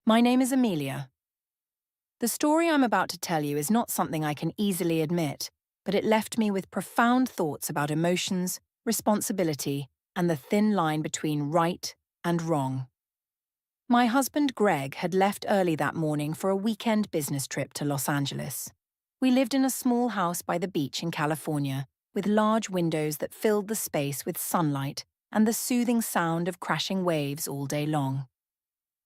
My name is Amelia. The story I'm about to tell you is not something I can easily admit, but it left me with profound thoughts about emotions, responsibility, and the thin line between right and wrong. My husband Greg had left early that morning for a weekend business trip to Los Angeles. We lived in a small house by the beach in California, with large windows that filled the space with sunlight and the soothing sound of crashing waves all day long.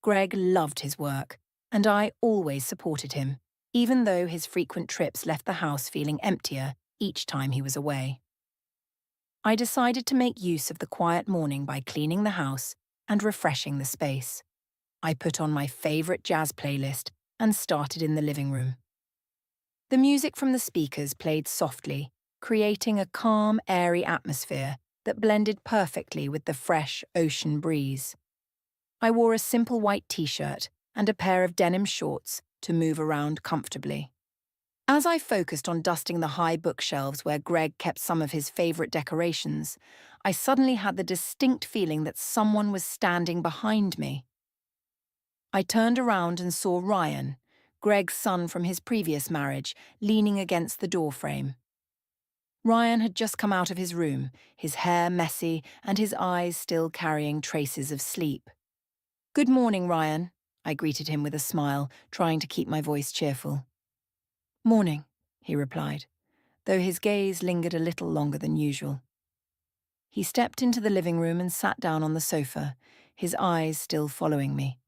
Greg loved his work, and I always supported him, even though his frequent trips left the house feeling emptier each time he was away. I decided to make use of the quiet morning by cleaning the house and refreshing the space. I put on my favorite jazz playlist and started in the living room. The music from the speakers played softly, creating a calm, airy atmosphere that blended perfectly with the fresh ocean breeze. I wore a simple white t-shirt and a pair of denim shorts to move around comfortably. As I focused on dusting the high bookshelves where Greg kept some of his favorite decorations, I suddenly had the distinct feeling that someone was standing behind me. I turned around and saw Ryan, Greg's son from his previous marriage, leaning against the doorframe. Ryan had just come out of his room, his hair messy and his eyes still carrying traces of sleep. "Good morning, Ryan," I greeted him with a smile, trying to keep my voice cheerful. "Morning," he replied, though his gaze lingered a little longer than usual. He stepped into the living room and sat down on the sofa, his eyes still following me.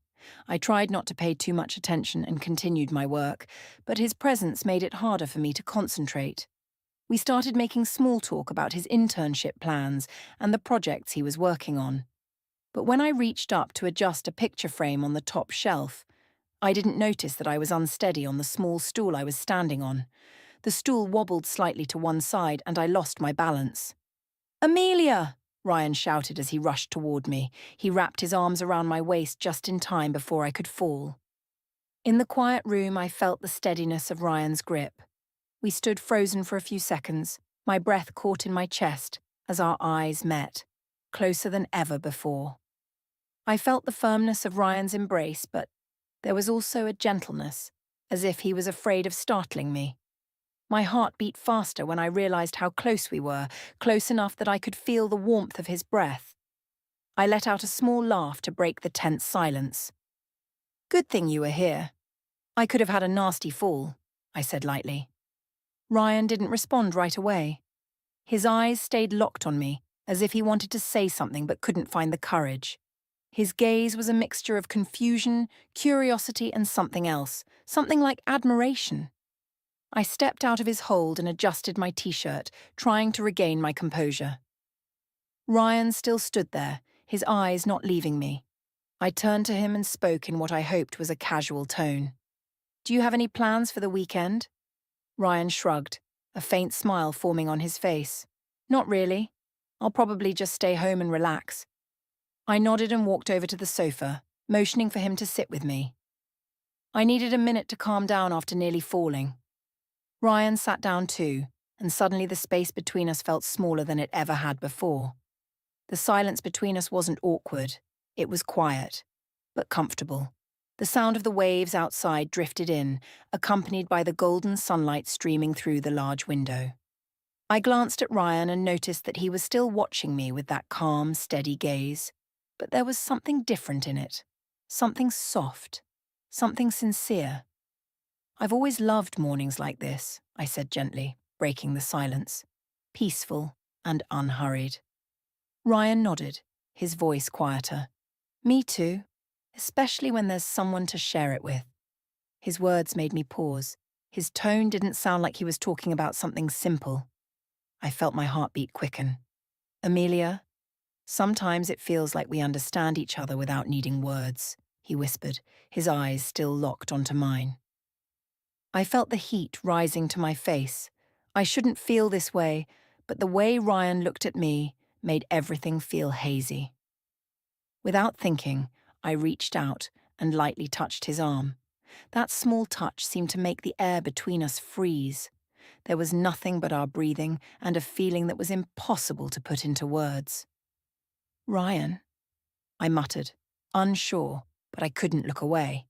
I tried not to pay too much attention and continued my work, but his presence made it harder for me to concentrate. We started making small talk about his internship plans and the projects he was working on. But when I reached up to adjust a picture frame on the top shelf, I didn't notice that I was unsteady on the small stool I was standing on. The stool wobbled slightly to one side and I lost my balance. "Amelia!" Ryan shouted as he rushed toward me. He wrapped his arms around my waist just in time before I could fall. In the quiet room, I felt the steadiness of Ryan's grip. We stood frozen for a few seconds, my breath caught in my chest as our eyes met, closer than ever before. I felt the firmness of Ryan's embrace, but there was also a gentleness, as if he was afraid of startling me. My heart beat faster when I realized how close we were, close enough that I could feel the warmth of his breath. I let out a small laugh to break the tense silence. "Good thing you were here. I could have had a nasty fall," I said lightly. Ryan didn't respond right away. His eyes stayed locked on me, as if he wanted to say something but couldn't find the courage. His gaze was a mixture of confusion, curiosity, and something else, something like admiration. I stepped out of his hold and adjusted my t-shirt, trying to regain my composure. Ryan still stood there, his eyes not leaving me. I turned to him and spoke in what I hoped was a casual tone. "Do you have any plans for the weekend?" Ryan shrugged, a faint smile forming on his face. "Not really. I'll probably just stay home and relax." I nodded and walked over to the sofa, motioning for him to sit with me. I needed a minute to calm down after nearly falling. Ryan sat down too, and suddenly the space between us felt smaller than it ever had before. The silence between us wasn't awkward. It was quiet, but comfortable. The sound of the waves outside drifted in, accompanied by the golden sunlight streaming through the large window. I glanced at Ryan and noticed that he was still watching me with that calm, steady gaze. But there was something different in it. Something soft. Something sincere. "I've always loved mornings like this," I said gently, breaking the silence. Peaceful and unhurried. Ryan nodded, his voice quieter. "Me too, especially when there's someone to share it with." His words made me pause. His tone didn't sound like he was talking about something simple. I felt my heartbeat quicken. "Amelia, sometimes it feels like we understand each other without needing words," he whispered, his eyes still locked onto mine. I felt the heat rising to my face. I shouldn't feel this way, but the way Ryan looked at me made everything feel hazy. Without thinking, I reached out and lightly touched his arm. That small touch seemed to make the air between us freeze. There was nothing but our breathing and a feeling that was impossible to put into words. "Ryan," I muttered, unsure, but I couldn't look away.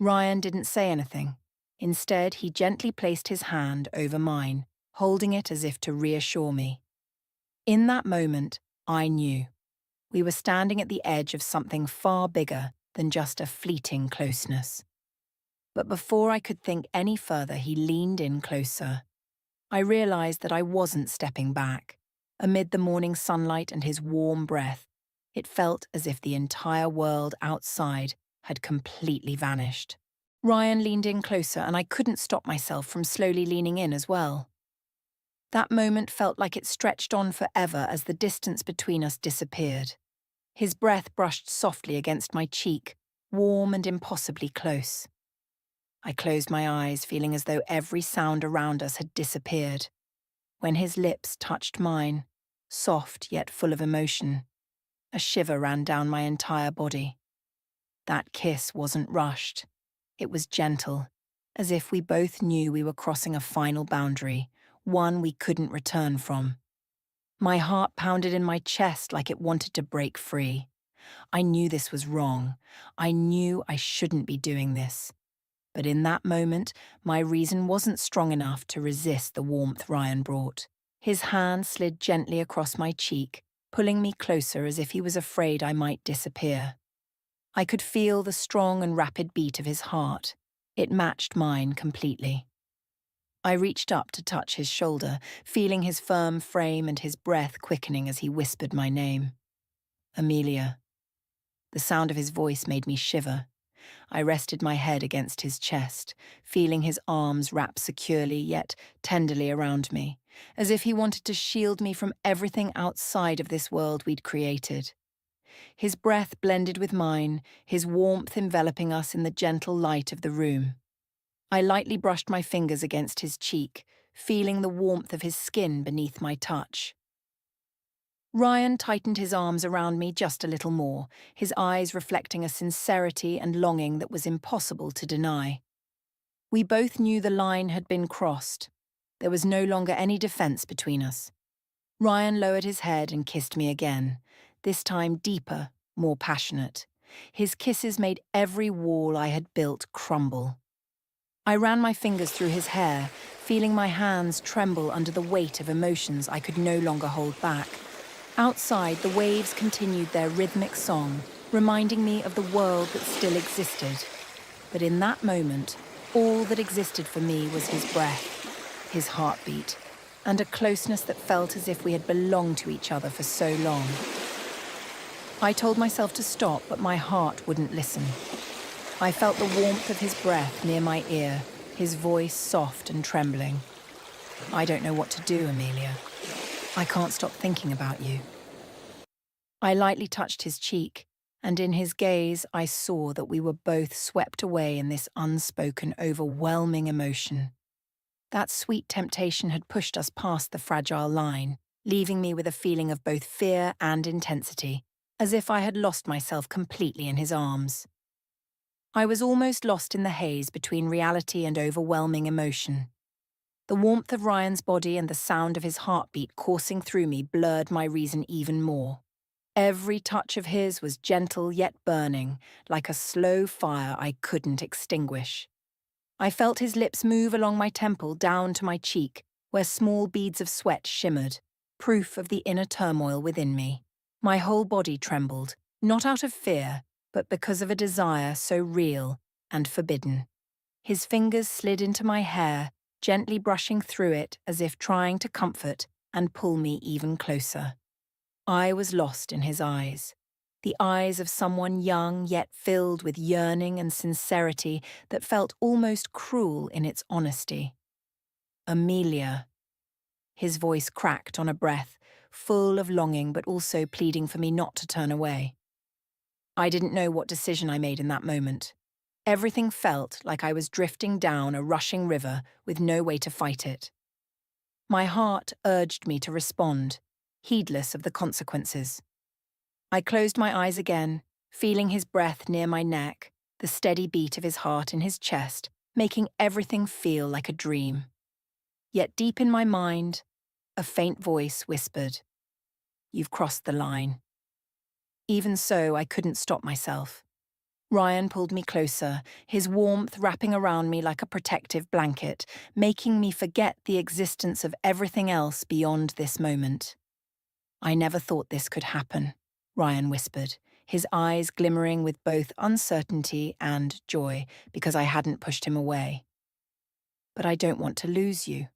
Ryan didn't say anything. Instead, he gently placed his hand over mine, holding it as if to reassure me. In that moment, I knew. We were standing at the edge of something far bigger than just a fleeting closeness. But before I could think any further, he leaned in closer. I realized that I wasn't stepping back. Amid the morning sunlight and his warm breath, it felt as if the entire world outside had completely vanished. Ryan leaned in closer, and I couldn't stop myself from slowly leaning in as well. That moment felt like it stretched on forever as the distance between us disappeared. His breath brushed softly against my cheek, warm and impossibly close. I closed my eyes, feeling as though every sound around us had disappeared. When his lips touched mine, soft yet full of emotion, a shiver ran down my entire body. That kiss wasn't rushed. It was gentle, as if we both knew we were crossing a final boundary, one we couldn't return from. My heart pounded in my chest like it wanted to break free. I knew this was wrong. I knew I shouldn't be doing this. But in that moment, my reason wasn't strong enough to resist the warmth Ryan brought. His hand slid gently across my cheek, pulling me closer as if he was afraid I might disappear. I could feel the strong and rapid beat of his heart. It matched mine completely. I reached up to touch his shoulder, feeling his firm frame and his breath quickening as he whispered my name. Amelia. The sound of his voice made me shiver. I rested my head against his chest, feeling his arms wrap securely yet tenderly around me, as if he wanted to shield me from everything outside of this world we'd created. His breath blended with mine, his warmth enveloping us in the gentle light of the room. I lightly brushed my fingers against his cheek, feeling the warmth of his skin beneath my touch. Ryan tightened his arms around me just a little more, his eyes reflecting a sincerity and longing that was impossible to deny. We both knew the line had been crossed. There was no longer any defense between us. Ryan lowered his head and kissed me again, this time deeper, more passionate. His kisses made every wall I had built crumble. I ran my fingers through his hair, feeling my hands tremble under the weight of emotions I could no longer hold back. Outside, the waves continued their rhythmic song, reminding me of the world that still existed. But in that moment, all that existed for me was his breath, his heartbeat, and a closeness that felt as if we had belonged to each other for so long. I told myself to stop, but my heart wouldn't listen. I felt the warmth of his breath near my ear, his voice soft and trembling. I don't know what to do, Amelia. I can't stop thinking about you. I lightly touched his cheek, and in his gaze I saw that we were both swept away in this unspoken, overwhelming emotion. That sweet temptation had pushed us past the fragile line, leaving me with a feeling of both fear and intensity, as if I had lost myself completely in his arms. I was almost lost in the haze between reality and overwhelming emotion. The warmth of Ryan's body and the sound of his heartbeat coursing through me blurred my reason even more. Every touch of his was gentle yet burning, like a slow fire I couldn't extinguish. I felt his lips move along my temple down to my cheek, where small beads of sweat shimmered, proof of the inner turmoil within me. My whole body trembled, not out of fear, but because of a desire so real and forbidden. His fingers slid into my hair, gently brushing through it as if trying to comfort and pull me even closer. I was lost in his eyes, the eyes of someone young yet filled with yearning and sincerity that felt almost cruel in its honesty. Amelia. His voice cracked on a breath, full of longing but also pleading for me not to turn away. I didn't know what decision I made in that moment. Everything felt like I was drifting down a rushing river with no way to fight it. My heart urged me to respond, heedless of the consequences. I closed my eyes again, feeling his breath near my neck, the steady beat of his heart in his chest, making everything feel like a dream. Yet deep in my mind, a faint voice whispered, "You've crossed the line." Even so, I couldn't stop myself. Ryan pulled me closer, his warmth wrapping around me like a protective blanket, making me forget the existence of everything else beyond this moment. "I never thought this could happen," Ryan whispered, his eyes glimmering with both uncertainty and joy because I hadn't pushed him away. "But I don't want to lose you,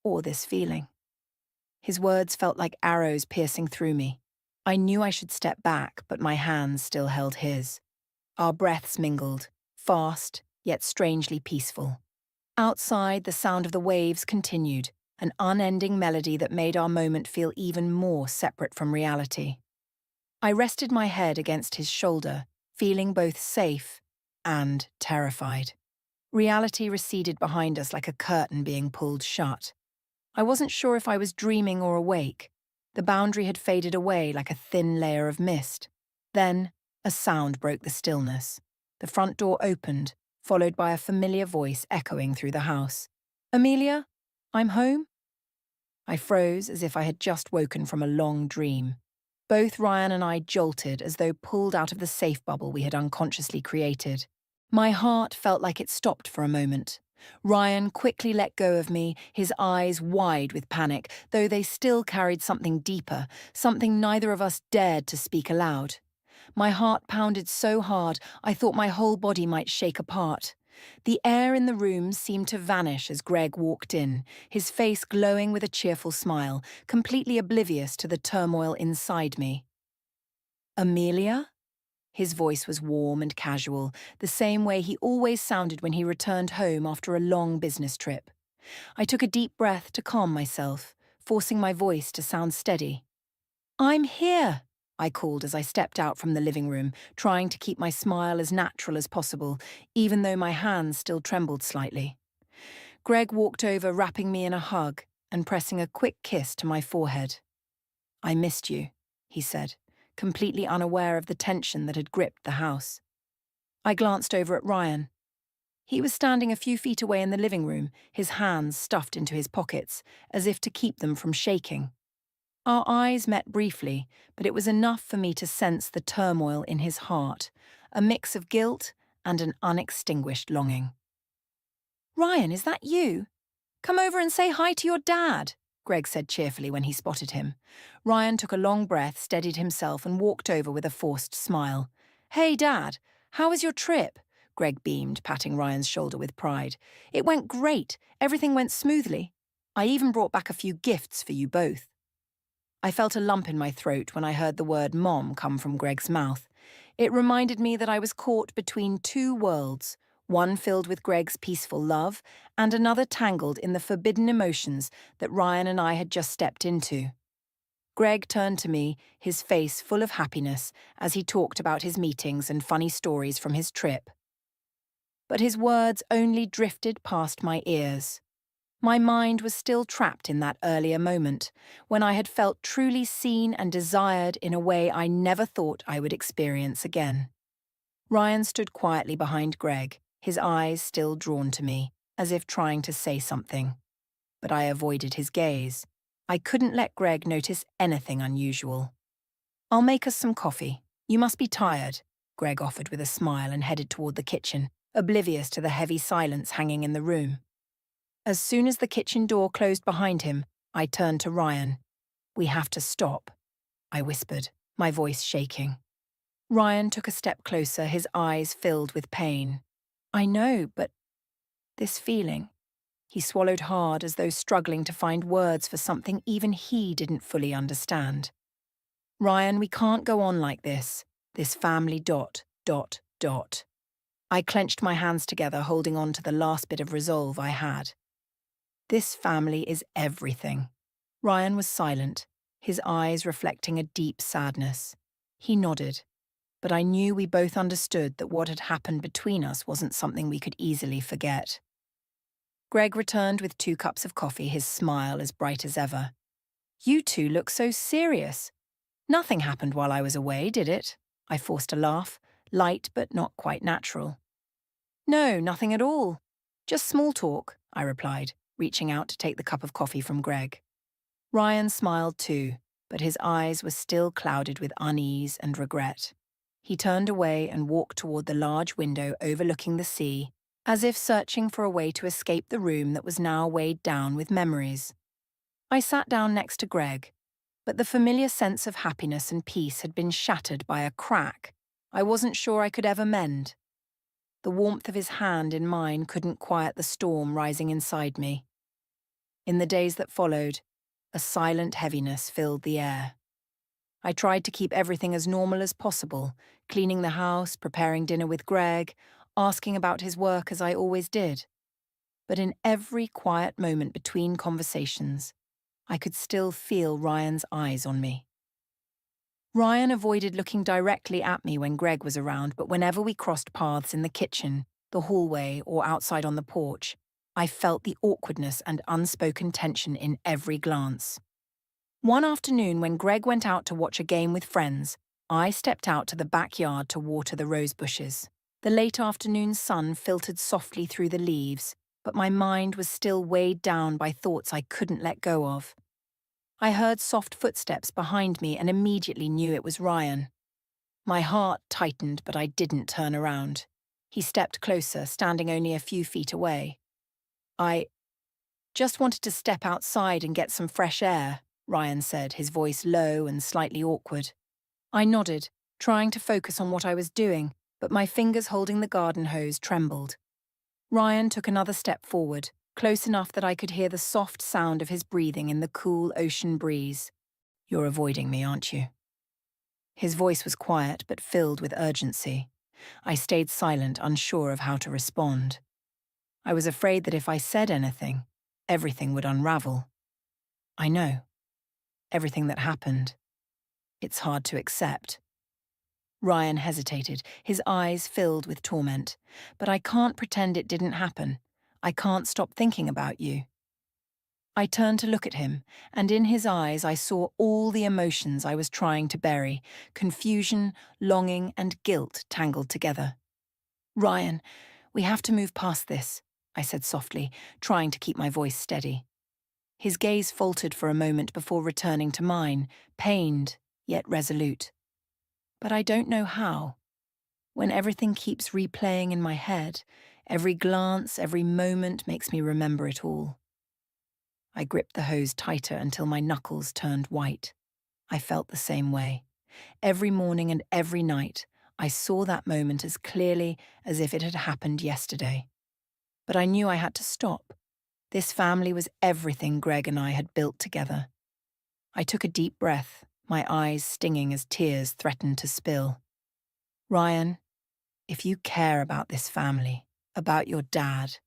or this feeling." His words felt like arrows piercing through me. I knew I should step back, but my hands still held his. Our breaths mingled, fast, yet strangely peaceful. Outside, the sound of the waves continued, an unending melody that made our moment feel even more separate from reality. I rested my head against his shoulder, feeling both safe and terrified. Reality receded behind us like a curtain being pulled shut. I wasn't sure if I was dreaming or awake. The boundary had faded away like a thin layer of mist. Then, a sound broke the stillness. The front door opened, followed by a familiar voice echoing through the house. "Amelia, I'm home?" I froze as if I had just woken from a long dream. Both Ryan and I jolted as though pulled out of the safe bubble we had unconsciously created. My heart felt like it stopped for a moment. Ryan quickly let go of me, his eyes wide with panic, though they still carried something deeper, something neither of us dared to speak aloud. My heart pounded so hard I thought my whole body might shake apart. The air in the room seemed to vanish as Greg walked in, his face glowing with a cheerful smile, completely oblivious to the turmoil inside me. "Amelia?" His voice was warm and casual, the same way he always sounded when he returned home after a long business trip. I took a deep breath to calm myself, forcing my voice to sound steady. "I'm here," I called as I stepped out from the living room, trying to keep my smile as natural as possible, even though my hands still trembled slightly. Greg walked over, wrapping me in a hug and pressing a quick kiss to my forehead. "I missed you," he said, completely unaware of the tension that had gripped the house. I glanced over at Ryan. He was standing a few feet away in the living room, his hands stuffed into his pockets, as if to keep them from shaking. Our eyes met briefly, but it was enough for me to sense the turmoil in his heart, a mix of guilt and an unextinguished longing. "Ryan, is that you? Come over and say hi to your dad," Greg said cheerfully when he spotted him. Ryan took a long breath, steadied himself, and walked over with a forced smile. "Hey, Dad, how was your trip?" Greg beamed, patting Ryan's shoulder with pride. "It went great. Everything went smoothly. I even brought back a few gifts for you both." I felt a lump in my throat when I heard the word "mom" come from Greg's mouth. It reminded me that I was caught between two worlds, one filled with Greg's peaceful love and another tangled in the forbidden emotions that Ryan and I had just stepped into. Greg turned to me, his face full of happiness, as he talked about his meetings and funny stories from his trip. But his words only drifted past my ears. My mind was still trapped in that earlier moment, when I had felt truly seen and desired in a way I never thought I would experience again. Ryan stood quietly behind Greg, his eyes still drawn to me, as if trying to say something. But I avoided his gaze. I couldn't let Greg notice anything unusual. "I'll make us some coffee. You must be tired," Greg offered with a smile and headed toward the kitchen, oblivious to the heavy silence hanging in the room. As soon as the kitchen door closed behind him, I turned to Ryan. "We have to stop," I whispered, my voice shaking. Ryan took a step closer, his eyes filled with pain. "I know, but this feeling..." He swallowed hard as though struggling to find words for something even he didn't fully understand. "Ryan, we can't go on like this. This family ... I clenched my hands together, holding on to the last bit of resolve I had. "This family is everything." Ryan was silent, his eyes reflecting a deep sadness. He nodded, but I knew we both understood that what had happened between us wasn't something we could easily forget. Greg returned with 2 cups of coffee, his smile as bright as ever. "You two look so serious. Nothing happened while I was away, did it?" I forced a laugh, light but not quite natural. "No, nothing at all. Just small talk," I replied, reaching out to take the cup of coffee from Greg. Ryan smiled too, but his eyes were still clouded with unease and regret. He turned away and walked toward the large window overlooking the sea, as if searching for a way to escape the room that was now weighed down with memories. I sat down next to Greg, but the familiar sense of happiness and peace had been shattered by a crack I wasn't sure I could ever mend. The warmth of his hand in mine couldn't quiet the storm rising inside me. In the days that followed, a silent heaviness filled the air. I tried to keep everything as normal as possible, cleaning the house, preparing dinner with Greg, asking about his work as I always did. But in every quiet moment between conversations, I could still feel Ryan's eyes on me. Ryan avoided looking directly at me when Greg was around, but whenever we crossed paths in the kitchen, the hallway, or outside on the porch, I felt the awkwardness and unspoken tension in every glance. One afternoon, when Greg went out to watch a game with friends, I stepped out to the backyard to water the rose bushes. The late afternoon sun filtered softly through the leaves, but my mind was still weighed down by thoughts I couldn't let go of. I heard soft footsteps behind me and immediately knew it was Ryan. My heart tightened, but I didn't turn around. He stepped closer, standing only a few feet away. I just wanted to step outside and get some fresh air, Ryan said, his voice low and slightly awkward. I nodded, trying to focus on what I was doing, but my fingers holding the garden hose trembled. Ryan took another step forward, close enough that I could hear the soft sound of his breathing in the cool ocean breeze. "You're avoiding me, aren't you?" His voice was quiet but filled with urgency. I stayed silent, unsure of how to respond. I was afraid that if I said anything, everything would unravel. I know. Everything that happened. It's hard to accept. Ryan hesitated, his eyes filled with torment. But I can't pretend it didn't happen. I can't stop thinking about you. I turned to look at him, and in his eyes I saw all the emotions I was trying to bury, confusion, longing, and guilt tangled together. "Ryan, we have to move past this," I said softly, trying to keep my voice steady. His gaze faltered for a moment before returning to mine, pained, yet resolute. But I don't know how. When everything keeps replaying in my head, every glance, every moment makes me remember it all. I gripped the hose tighter until my knuckles turned white. I felt the same way. Every morning and every night, I saw that moment as clearly as if it had happened yesterday. But I knew I had to stop. This family was everything Greg and I had built together. I took a deep breath, my eyes stinging as tears threatened to spill. "Ryan, if you care about this family, about your dad,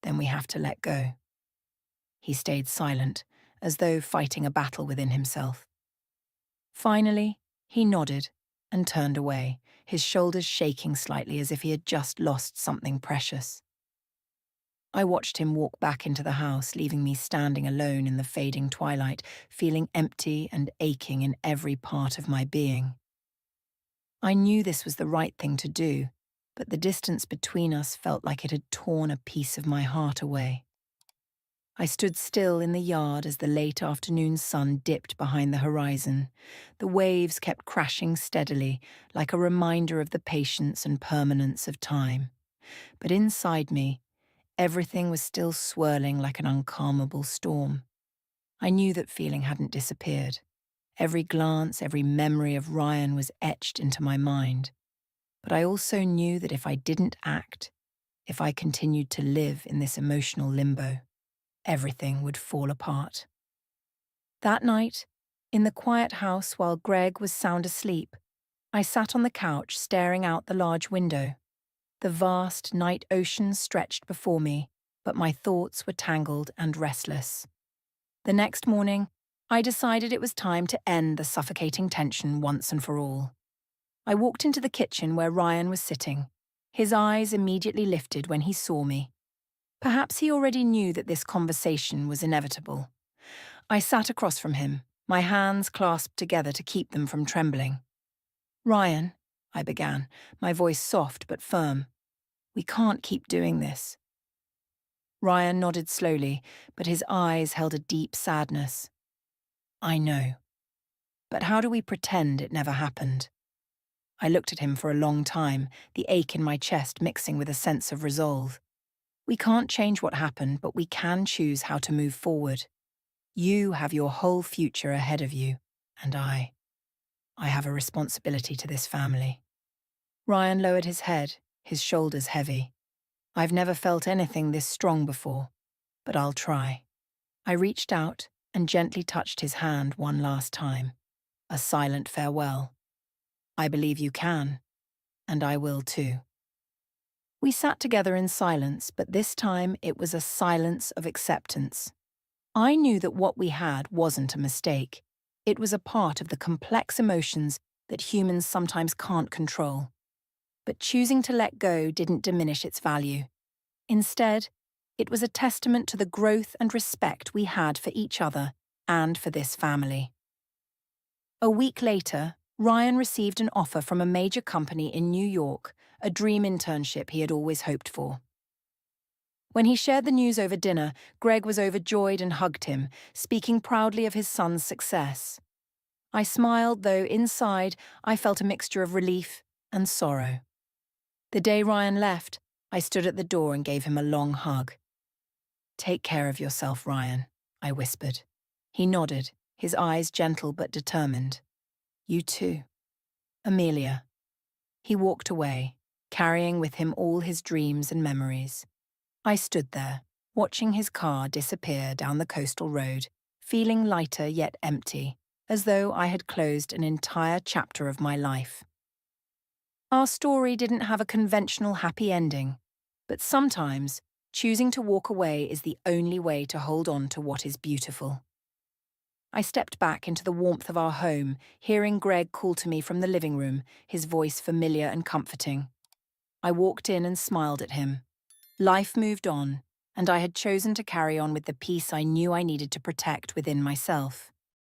then we have to let go." He stayed silent, as though fighting a battle within himself. Finally, he nodded and turned away, his shoulders shaking slightly as if he had just lost something precious. I watched him walk back into the house, leaving me standing alone in the fading twilight, feeling empty and aching in every part of my being. I knew this was the right thing to do, but the distance between us felt like it had torn a piece of my heart away. I stood still in the yard as the late afternoon sun dipped behind the horizon. The waves kept crashing steadily, like a reminder of the patience and permanence of time. But inside me, everything was still swirling like an uncalmable storm. I knew that feeling hadn't disappeared. Every glance, every memory of Ryan was etched into my mind. But I also knew that if I didn't act, if I continued to live in this emotional limbo, everything would fall apart. That night, in the quiet house while Greg was sound asleep, I sat on the couch staring out the large window. The vast night ocean stretched before me, but my thoughts were tangled and restless. The next morning, I decided it was time to end the suffocating tension once and for all. I walked into the kitchen where Ryan was sitting. His eyes immediately lifted when he saw me. Perhaps he already knew that this conversation was inevitable. I sat across from him, my hands clasped together to keep them from trembling. "Ryan," I began, my voice soft but firm, "we can't keep doing this." Ryan nodded slowly, but his eyes held a deep sadness. "I know. But how do we pretend it never happened?" I looked at him for a long time, the ache in my chest mixing with a sense of resolve. We can't change what happened, but we can choose how to move forward. You have your whole future ahead of you, and I have a responsibility to this family. Ryan lowered his head, his shoulders heavy. I've never felt anything this strong before, but I'll try. I reached out and gently touched his hand one last time, a silent farewell. I believe you can, and I will too. We sat together in silence, but this time it was a silence of acceptance. I knew that what we had wasn't a mistake. It was a part of the complex emotions that humans sometimes can't control. But choosing to let go didn't diminish its value. Instead, it was a testament to the growth and respect we had for each other and for this family. A week later, Ryan received an offer from a major company in New York, a dream internship he had always hoped for. When he shared the news over dinner, Greg was overjoyed and hugged him, speaking proudly of his son's success. I smiled, though inside I felt a mixture of relief and sorrow. The day Ryan left, I stood at the door and gave him a long hug. "Take care of yourself, Ryan," I whispered. He nodded, his eyes gentle but determined. "You too. Amelia." He walked away, carrying with him all his dreams and memories. I stood there, watching his car disappear down the coastal road, feeling lighter yet empty, as though I had closed an entire chapter of my life. Our story didn't have a conventional happy ending, but sometimes choosing to walk away is the only way to hold on to what is beautiful. I stepped back into the warmth of our home, hearing Greg call to me from the living room, his voice familiar and comforting. I walked in and smiled at him. Life moved on, and I had chosen to carry on with the peace I knew I needed to protect within myself.